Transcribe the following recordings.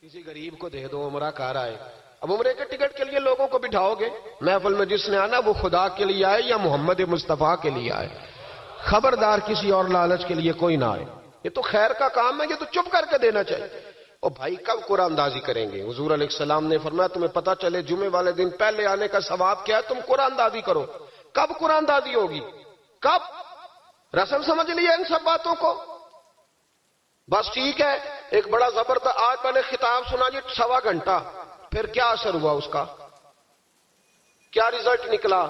کسی غریب کو دے دو، عمرہ کر آئے. اب عمرے کے ٹکٹ کے لیے لوگوں کو بٹھاؤ گے؟ محفل میں جس نے آنا وہ خدا کے لیے آئے یا محمد مصطفیٰ کے لیے آئے. خبردار کسی اور لالچ کے لیے کوئی نہ آئے. یہ تو خیر کا کام ہے، یہ تو چپ کر کے دینا چاہیے. اور بھائی کب قرآن اندازی کریں گے؟ حضور علیہ السلام نے فرمایا تمہیں پتہ چلے جمعے والے دن پہلے آنے کا ثواب کیا ہے، تم قرآن اندازی کرو. کب قرآن اندازی ہوگی؟ کب؟ رسم سمجھ لیے ان سب باتوں کو؟ بس ٹھیک ہے، ایک بڑا زبردست آج میں نے خطاب سنا جی 1.25 گھنٹہ، پھر کیا اثر ہوا اس کا؟ کیا رزلٹ نکلا؟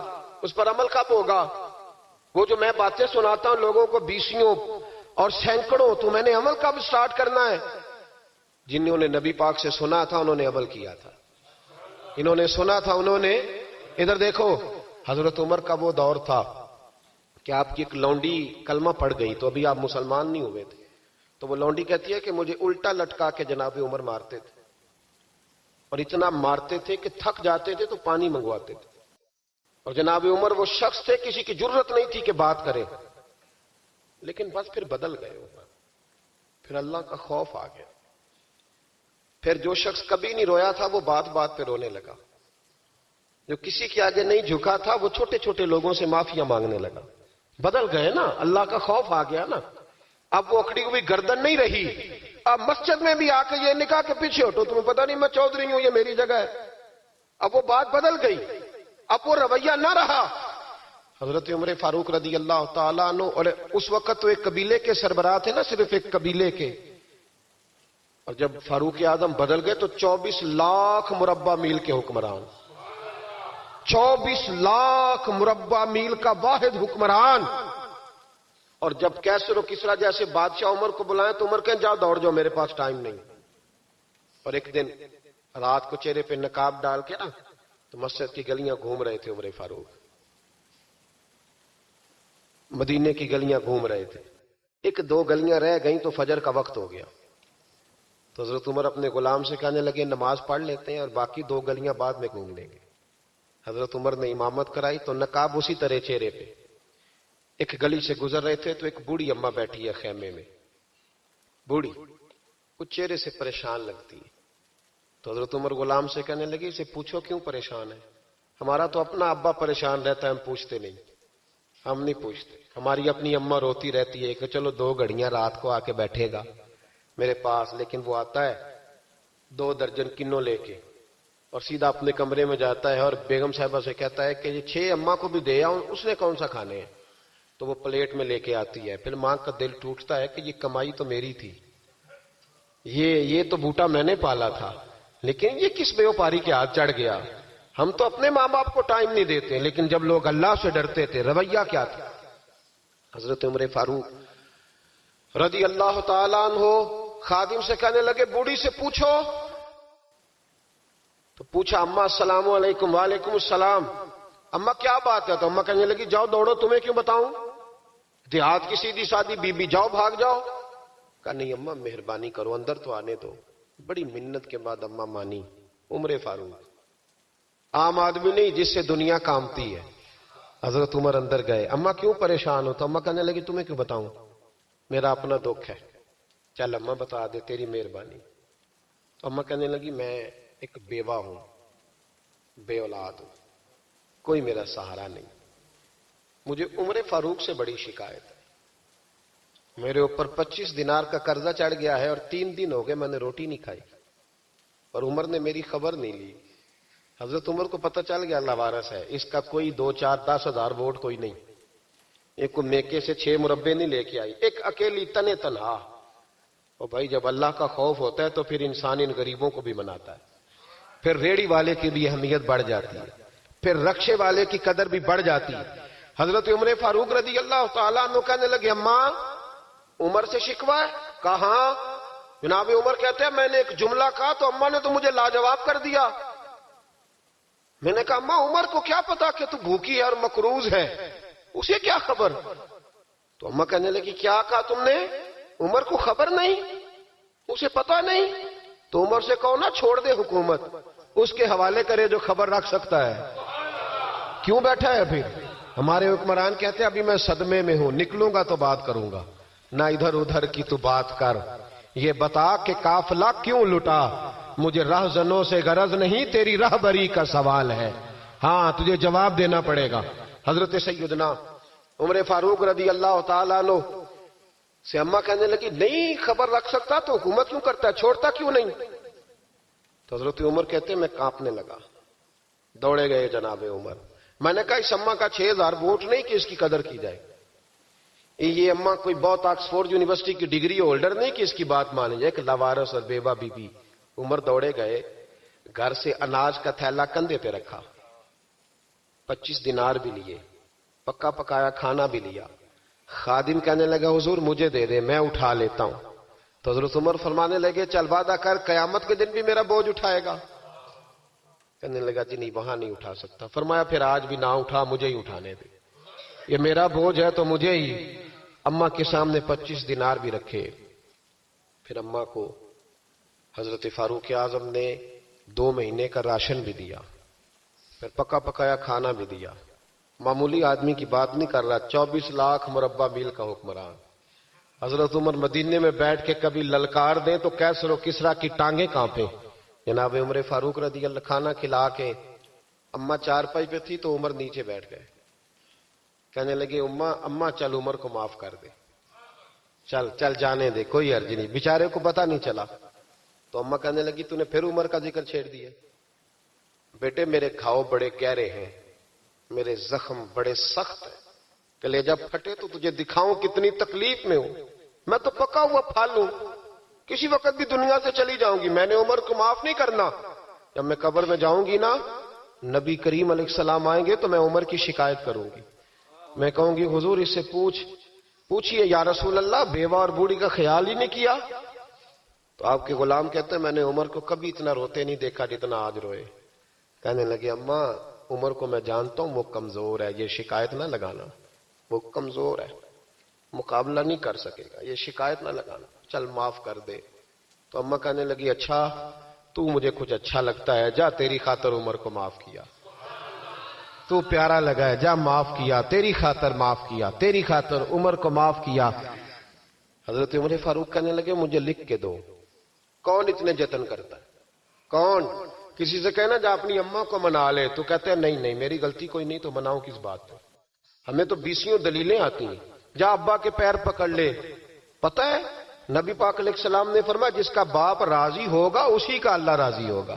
اس پر عمل کب ہوگا؟ وہ جو میں باتیں سناتا ہوں لوگوں کو بیسیوں اور سینکڑوں، تو میں نے عمل کب سٹارٹ کرنا ہے؟ جنہوں نے نبی پاک سے سنا تھا انہوں نے عمل کیا تھا. انہوں نے سنا تھا، انہوں نے. ادھر دیکھو، حضرت عمر کا وہ دور تھا کہ آپ کی ایک لونڈی کلمہ پڑھ گئی تو ابھی آپ مسلمان نہیں ہوئے تھے، تو وہ لونڈی کہتی ہے کہ مجھے الٹا لٹکا کے جناب عمر مارتے تھے، اور اتنا مارتے تھے کہ تھک جاتے تھے تو پانی منگواتے تھے. اور جناب عمر وہ شخص تھے کسی کی جرت نہیں تھی کہ بات کرے، لیکن بس پھر بدل گئے عمر. پھر اللہ کا خوف آ گیا. پھر جو شخص کبھی نہیں رویا تھا وہ بات بات پہ رونے لگا. جو کسی کے آگے نہیں جھکا تھا وہ چھوٹے چھوٹے لوگوں سے معافیا مانگنے لگا. بدل گئے نا، اللہ کا خوف آ گیا نا. اب وہ اکڑی ہوئی گردن نہیں رہی. اب مسجد میں بھی آ کے یہ نکاح کے پیچھے ہٹو، تمہیں پتہ نہیں میں چودھری ہوں، یہ میری جگہ ہے. اب وہ بات بدل گئی، اب وہ رویہ نہ رہا. حضرت عمر فاروق رضی اللہ تعالیٰ عنہ، اور اس وقت تو ایک قبیلے کے سربراہ تھے نا، صرف ایک قبیلے کے. اور جب فاروق اعظم بدل گئے تو 24 لاکھ مربع میل کے حکمران، 24 لاکھ مربع میل کا واحد حکمران. اور جب کیسر و کسرا جیسے بادشاہ عمر کو بلائیں تو عمر کہیں جاؤ دوڑ جاؤ، میرے پاس ٹائم نہیں. اور ایک دن رات کو چہرے پہ نقاب ڈال کے نا تو مسجد کی گلیاں گھوم رہے تھے عمر فاروق، مدینے کی گلیاں گھوم رہے تھے. 1-2 گلیاں رہ گئیں تو فجر کا وقت ہو گیا. تو حضرت عمر اپنے غلام سے کہنے لگے نماز پڑھ لیتے ہیں اور باقی 2 گلیاں بعد میں گھوم لیں گے. حضرت عمر نے امامت کرائی تو نقاب اسی طرح چہرے پہ. ایک گلی سے گزر رہے تھے تو ایک بوڑھی اماں بیٹھی ہے خیمے میں، بوڑھی کچھ چہرے سے پریشان لگتی ہے. تو حضرت عمر غلام سے کہنے لگے اسے پوچھو کیوں پریشان ہے؟ ہمارا تو اپنا ابا پریشان رہتا ہے، ہم پوچھتے نہیں. ہم نہیں پوچھتے. ہماری اپنی اماں روتی رہتی ہے کہ چلو 2 گھڑیاں رات کو آ کے بیٹھے گا میرے پاس، لیکن وہ آتا ہے 2 درجن کنوں لے کے اور سیدھا اپنے کمرے میں جاتا ہے اور بیگم صاحبہ سے کہتا ہے کہ یہ 6 اماں کو بھی دے آؤں، اس نے کون سا کھانے ہیں. تو وہ پلیٹ میں لے کے آتی ہے. پھر ماں کا دل ٹوٹتا ہے کہ یہ کمائی تو میری تھی، یہ تو بوٹا میں نے پالا تھا، لیکن یہ کس بیوپاری کے ہاتھ چڑھ گیا. ہم تو اپنے ماں باپ کو ٹائم نہیں دیتے، لیکن جب لوگ اللہ سے ڈرتے تھے رویہ کیا تھا. حضرت عمر فاروق رضی اللہ تعالیٰ عنہ خادم سے کہنے لگے بوڑھی سے پوچھو. تو پوچھا اماں السلام علیکم. وعلیکم السلام. اماں کیا بات ہے؟ تو اماں کہنے لگی جاؤ دوڑو، تمہیں کیوں بتاؤں، دیہات کی سیدھی سادی بی بی، جاؤ بھاگ جاؤ. کہا نہیں اماں مہربانی کرو اندر تو آنے دو. بڑی منت کے بعد اماں مانی. عمر فاروق عام آدمی نہیں جس سے دنیا کامتی ہے. حضرت عمر اندر گئے. اماں کیوں پریشان ہو؟ تو اماں کہنے لگی تمہیں کیوں بتاؤں، میرا اپنا دکھ ہے. چل اماں بتا دے، تیری مہربانی. تو اماں کہنے لگی میں ایک بیوہ ہوں، بے اولاد ہوں، کوئی میرا سہارا نہیں. مجھے عمر فاروق سے بڑی شکایت ہے. میرے اوپر 25 دینار کا قرضہ چڑھ گیا ہے اور 3 دن ہو گئے میں نے روٹی نہیں کھائی، اور عمر نے میری خبر نہیں لی. حضرت عمر کو پتہ چل گیا لوارث ہے، اس کا کوئی 2, 4, 10 ہزار ووٹ کوئی نہیں. ایک کو میکے سے 6 مربے نہیں لے کے آئی، ایک اکیلی تنے تنہا. اور بھائی جب اللہ کا خوف ہوتا ہے تو پھر انسان ان غریبوں کو بھی مناتا ہے. پھر ریڑی والے کی بھی اہمیت بڑھ جاتی ہے، پھر رکشے والے کی قدر بھی بڑھ جاتی ہے. حضرت عمر فاروق رضی اللہ تعالیٰ عنہ کہنے لگے اماں عمر سے شکوہ ہے؟ کہاں؟ جناب عمر کہتے ہیں میں نے ایک جملہ کہا تو اماں نے تو مجھے لاجواب کر دیا. میں نے کہا اماں عمر کو کیا پتا کہ تو بھوکی ہے اور مقروض ہے، اسے کیا خبر؟ تو اماں کہنے لگی کیا کہا تم نے؟ عمر کو خبر نہیں، اسے پتا نہیں؟ تو عمر سے کہو نا چھوڑ دے حکومت، اس کے حوالے کرے جو خبر رکھ سکتا ہے. کیوں بیٹھا ہے پھر؟ ہمارے حکمران کہتے ہیں ابھی میں صدمے میں ہوں، نکلوں گا تو بات کروں گا. نہ ادھر ادھر کی تو بات کر، یہ بتا کہ قافلہ کیوں لٹا، مجھے رہزنوں سے غرض نہیں، تیری رہبری کا سوال ہے. ہاں تجھے جواب دینا پڑے گا. حضرت سیدنا عمر فاروق رضی اللہ تعالیٰ عنہ سے اماں کہنے لگی نہیں خبر رکھ سکتا تو حکومت کیوں کرتا ہے، چھوڑتا کیوں نہیں؟ تو حضرت عمر کہتے ہیں میں کانپنے لگا. دوڑے گئے جناب عمر. میں نے کہا اس اماں کا 6000 ووٹ نہیں کہ اس کی قدر کی جائے. یہ اماں کوئی بہت آکسفورڈ یونیورسٹی کی ڈگری ہولڈر نہیں کہ اس کی بات مانی جائے. ایک لاوارث اور بیوہ بی بی. عمر دوڑے گئے، گھر سے اناج کا تھیلا کندھے پہ رکھا، 25 دینار بھی لیے، پکا پکایا کھانا بھی لیا. خادم کہنے لگا حضور مجھے دے دے میں اٹھا لیتا ہوں. تو حضرت عمر فرمانے لگے چل وعدہ کر قیامت کے دن بھی میرا بوجھ اٹھائے گا. کہنے لگا جی نہیں وہاں نہیں اٹھا سکتا. فرمایا پھر آج بھی نہ اٹھا، مجھے ہی اٹھانے دے، یہ میرا بوجھ ہے تو مجھے ہی. اماں کے سامنے 25 دینار بھی رکھے. پھر اماں کو حضرت فاروق اعظم نے 2 مہینے کا راشن بھی دیا، پھر پکا پکایا کھانا بھی دیا. معمولی آدمی کی بات نہیں کر رہا، 24 لاکھ مربع میل کا حکمران. حضرت عمر مدینے میں بیٹھ کے کبھی للکار دیں تو کیسر و کسرا کی ٹانگیں کانپیں. جناب عمر فاروق رضی اللہ کھانا کھلا کے اماں چارپائی پہ تھی تو عمر نیچے بیٹھ گئے. کہنے لگے اماں چل عمر کو معاف کر دے، چل چل جانے دے، کوئی عرض نہیں، بیچارے کو پتہ نہیں چلا. تو اماں کہنے لگی تو نے پھر عمر کا ذکر چھیڑ دیا. بیٹے میرے گھاؤ بڑے گہرے ہیں، میرے زخم بڑے سخت ہیں، کلیجہ پھٹے تو تجھے دکھاؤں کتنی تکلیف میں ہوں. میں تو پکا ہوا پھل ہوں، کسی وقت بھی دنیا سے چلی جاؤں گی. میں نے عمر کو معاف نہیں کرنا. جب میں قبر میں جاؤں گی نا، نبی کریم علیہ السلام آئیں گے تو میں عمر کی شکایت کروں گی. میں کہوں گی حضور اس سے پوچھئے یا رسول اللہ بیوہ اور بوڑھی کا خیال ہی نہیں کیا. تو آپ کے غلام کہتے ہیں میں نے عمر کو کبھی اتنا روتے نہیں دیکھا جتنا آج روئے. کہنے لگے اماں عمر کو میں جانتا ہوں وہ کمزور ہے، یہ شکایت نہ لگانا، وہ کمزور ہے، مقابلہ نہیں کر سکے گا، یہ شکایت نہ لگانا، چل معاف کر دے. تو اماں کہنے لگی اچھا تو مجھے کچھ اچھا لگتا ہے، جا تیری خاطر عمر کو معاف کیا، تو پیارا لگا ہے، جا معاف کیا، تیری خاطر معاف کیا، تیری خاطر عمر کو معاف کیا. حضرت عمر فاروق کہنے لگے مجھے لکھ کے دو. کون اتنے جتن کرتا ہے؟ کون؟ کسی سے کہنا جا اپنی اماں کو منا لے، تو کہتے ہیں نہیں میری غلطی کوئی نہیں تو مناؤں کس بات پہ؟ ہمیں تو 20 دلیلیں آتی ہیں. جا ابا کے پیر پکڑ لے. پتہ ہے نبی پاک علیہ السلام نے فرمایا جس کا باپ راضی ہوگا اسی کا اللہ راضی ہوگا،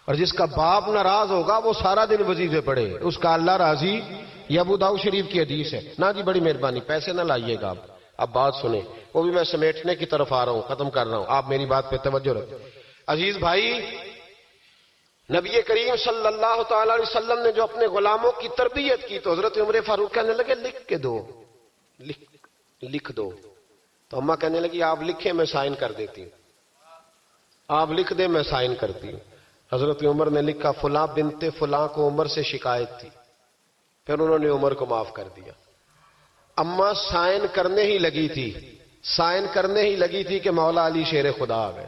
اور جس کا باپ ناراض ہوگا وہ سارا دن وظیفے پڑھے اس کا اللہ راضی. یہ ابو داؤد شریف کی حدیث ہے. نا جی بڑی مہربانی پیسے نہ لائیے گا. اب بات سنیں، وہ بھی میں سمیٹنے کی طرف آ رہا ہوں، ختم کر رہا ہوں، آپ میری بات پہ توجہ رکھیں. عزیز بھائی، نبی کریم صلی اللہ تعالی علیہ وسلم نے جو اپنے غلاموں کی تربیت کی تو حضرت عمر فاروق کہنے لگے لکھ کے دو، لکھ دو. تو اماں کہنے لگی آپ لکھیں میں سائن کر دیتی ہوں، آپ لکھ دیں میں سائن کرتی ہوں. حضرت عمر نے لکھا فلاں بنت فلاں کو عمر سے شکایت تھی. پھر انہوں نے عمر کو معاف کر دیا. اماں سائن کرنے ہی لگی تھی کہ مولا علی شیر خدا آ گئے،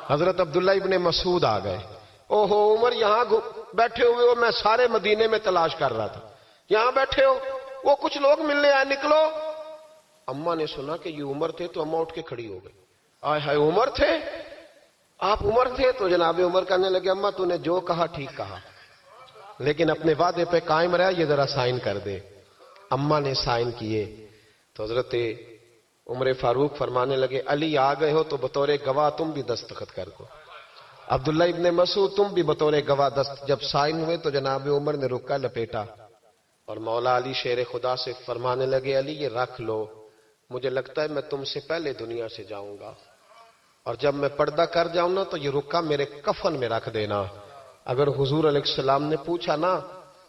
حضرت عبداللہ ابن مسعود آ گئے. اوہو عمر یہاں بیٹھے ہوئے ہو، میں سارے مدینے میں تلاش کر رہا تھا، یہاں بیٹھے ہو، وہ کچھ لوگ ملنے آئے، نکلو. اماں نے سنا کہ یہ عمر تھے تو اماں اٹھ کے کھڑی ہو گئی. آئے ہائے عمر تھے، آپ عمر تھے؟ تو جناب عمر کہنے لگے اماں تو نے جو کہا ٹھیک کہا، لیکن اپنے وعدے پہ قائم رہا، یہ ذرا سائن کر دے. اماں نے سائن کیے. تو حضرت عمر فاروق فرمانے لگے علی آ گئے ہو تو بطور گواہ تم بھی دستخط کر دو. عبداللہ ابن مسعود تم بھی بطور گواہ دست. جب سائن ہوئے تو جناب عمر نے رکا لپیٹا اور مولا علی شیر خدا سے فرمانے لگے علی یہ رکھ لو، مجھے لگتا ہے میں تم سے پہلے دنیا سے جاؤں گا، اور جب میں پردہ کر جاؤں نا تو یہ رکا میرے کفن میں رکھ دینا. اگر حضور علیہ السلام نے پوچھا نا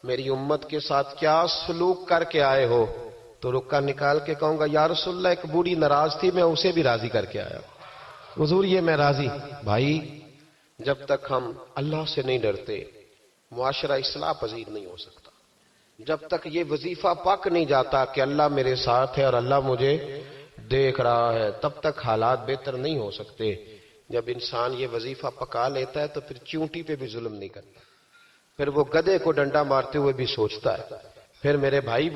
میری امت کے ساتھ کیا سلوک کر کے آئے ہو، تو رکا نکال کے کہوں گا یا رسول اللہ ایک بوڑھی ناراض تھی میں اسے بھی راضی کر کے آیا. حضور یہ میں راضی. بھائی جب تک ہم اللہ سے نہیں ڈرتے معاشرہ اصلاح پذیر نہیں ہو سکتا. جب تک یہ وظیفہ پک نہیں جاتا کہ اللہ میرے ساتھ ہے اور اللہ مجھے دیکھ رہا ہے، تب تک حالات بہتر نہیں ہو سکتے. جب انسان یہ وظیفہ پکا لیتا ہے تو پھر چونٹی پہ بھی ظلم نہیں کرتا، پھر وہ گدھے کو ڈنڈا مارتے ہوئے بھی سوچتا ہے. پھر میرے بھائی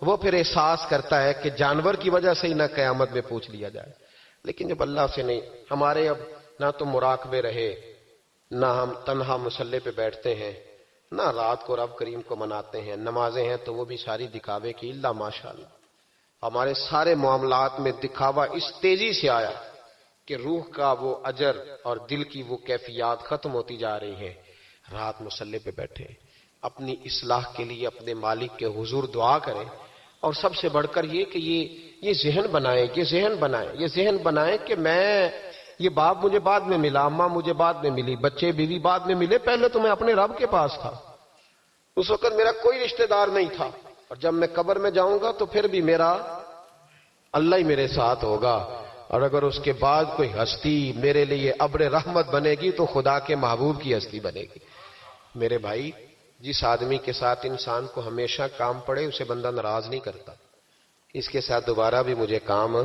وہ پھر احساس کرتا ہے کہ جانور کی وجہ سے ہی نہ قیامت میں پوچھ لیا جائے. لیکن جب اللہ سے نہیں، ہمارے اب نہ تو مراقبے رہے، نہ ہم تنہا مصلی پہ بیٹھتے ہیں، نہ رات کو رب کریم کو مناتے ہیں، نمازیں ہیں تو وہ بھی ساری دکھاوے کی، اللہ ماشاءاللہ ہمارے سارے معاملات میں دکھاوا اس تیزی سے آیا کہ روح کا وہ اجر اور دل کی وہ کیفیات ختم ہوتی جا رہی ہیں۔ رات مصلی پہ بیٹھے اپنی اصلاح کے لیے اپنے مالک کے حضور دعا کریں، اور سب سے بڑھ کر یہ کہ یہ ذہن بنائیں کہ میں، یہ باپ مجھے بعد میں ملا، اماں مجھے بعد میں ملی، بچے بیوی بعد میں ملے، پہلے تو میں اپنے رب کے پاس تھا، اس وقت میرا کوئی رشتہ دار نہیں تھا، اور جب میں قبر میں جاؤں گا تو پھر بھی میرا اللہ ہی میرے ساتھ ہوگا، اور اگر اس کے بعد کوئی ہستی میرے لیے ابر رحمت بنے گی تو خدا کے محبوب کی ہستی بنے گی۔ میرے بھائی، جس آدمی کے ساتھ انسان کو ہمیشہ کام پڑے اسے بندہ ناراض نہیں کرتا، اس کے ساتھ دوبارہ بھی مجھے کام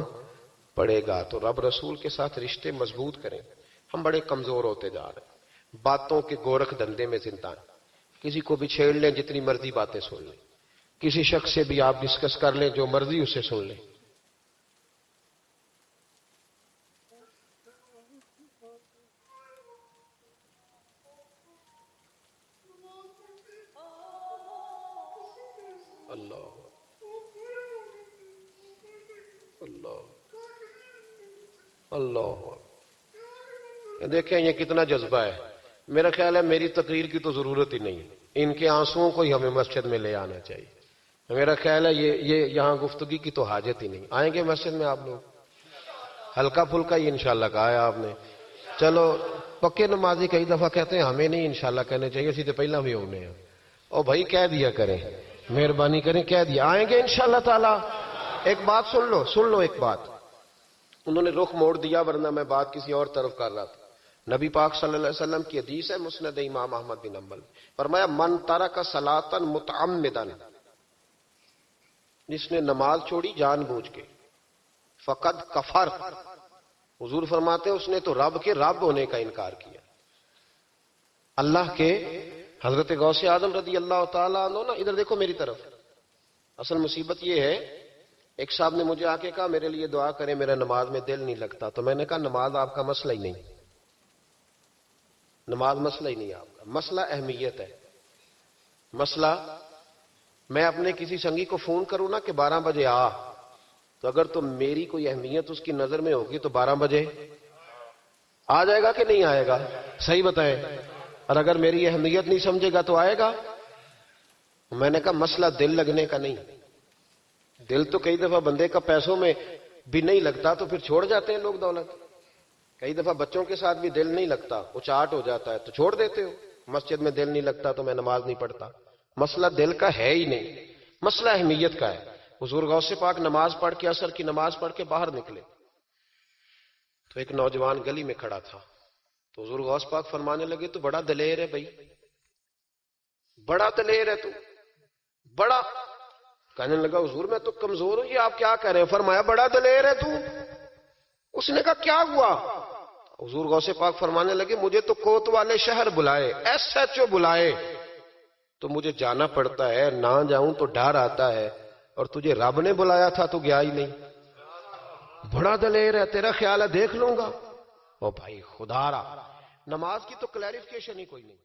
پڑے گا، تو رب رسول کے ساتھ رشتے مضبوط کریں۔ ہم بڑے کمزور ہوتے جا رہے ہیں، باتوں کے گورکھ دھندے میں زندہ ہیں، کسی کو بھی چھیڑ لیں، جتنی مرضی باتیں سن لیں، کسی شخص سے بھی آپ ڈسکس کر لیں، جو مرضی اسے سن لیں۔ اللہ اللہ اللہ، دیکھیں یہ کتنا جذبہ ہے۔ میرا خیال ہے میری تقریر کی تو ضرورت ہی نہیں، ان کے آنسوؤں کو ہی ہمیں مسجد میں لے آنا چاہیے۔ میرا خیال ہے یہ یہاں گفتگی کی تو حاجت ہی نہیں۔ آئیں گے مسجد میں آپ لوگ؟ ہلکا پھلکا ہی انشاءاللہ کہا ہے آپ نے۔ چلو، پکے نمازی کئی دفعہ کہتے ہیں ہمیں نہیں انشاءاللہ کہنے چاہیے، سیدھے پہلا بھی ہونے ہیں، اور بھائی کہہ دیا کریں، مہربانی کریں کہہ دیا۔ آئیں گے انشاءاللہ تعالی؟ ایک بات سن لو ایک بات، انہوں نے رخ موڑ دیا ورنہ میں بات کسی اور طرف کر رہا تھا۔ نبی پاک صلی اللہ علیہ وسلم کی حدیث ہے مسند امام احمد بن حنبل، فرمایا من ترک صلاۃ متعمدا، جس نے نماز چھوڑی جان بوجھ کے، فقد کفر، حضور فرماتے ہیں اس نے تو رب کے رب ہونے کا انکار کیا۔ اللہ کے حضرت غوث اعظم رضی اللہ تعالیٰ عنہ نا، ادھر دیکھو میری طرف، اصل مصیبت یہ ہے، ایک صاحب نے مجھے آ کے کہا میرے لیے دعا کریں، میرا نماز میں دل نہیں لگتا، تو میں نے کہا نماز آپ کا مسئلہ ہی نہیں، نماز مسئلہ ہی نہیں آپ کا، مسئلہ اہمیت ہے۔ مسئلہ میں اپنے کسی سنگی کو فون کروں نا کہ 12 بجے آ، تو اگر تو میری کوئی اہمیت اس کی نظر میں ہوگی تو 12 بجے آ جائے گا کہ نہیں آئے گا؟ صحیح بتائیں۔ اور اگر میری اہمیت نہیں سمجھے گا تو آئے گا؟ میں نے کہا مسئلہ دل لگنے کا نہیں، دل تو کئی دفعہ بندے کا پیسوں میں بھی نہیں لگتا تو پھر چھوڑ جاتے ہیں لوگ دولت، کئی دفعہ بچوں کے ساتھ بھی دل نہیں لگتا، اچاٹ ہو جاتا ہے تو چھوڑ دیتے ہو، مسجد میں دل نہیں لگتا تو میں نماز نہیں پڑھتا۔ مسئلہ دل کا ہے ہی نہیں، مسئلہ اہمیت کا ہے۔ حضور غوث پاک نماز پڑھ کے، عصر کی نماز پڑھ کے باہر نکلے تو ایک نوجوان گلی میں کھڑا تھا، تو حضور غوث پاک فرمانے لگے تو بڑا دلیر ہے بھائی، بڑا دلیر ہے تو، بڑا۔ کہنے لگا حضور میں تو کمزور ہوں، یہ آپ کیا کہہ رہے ہیں؟ فرمایا بڑا دلیر ہے تو۔ اس نے کہا کیا ہوا؟ حضور غوث پاک فرمانے لگے مجھے تو کوت والے شہر بلائے، SHO بلائے تو مجھے جانا پڑتا ہے، نہ جاؤں تو ڈر آتا ہے، اور تجھے رب نے بلایا تھا تو گیا ہی نہیں، بڑا دلیر ہے، تیرا خیال ہے دیکھ لوں گا۔ او بھائی خدا را، نماز کی تو کلیریفیکیشن ہی کوئی نہیں۔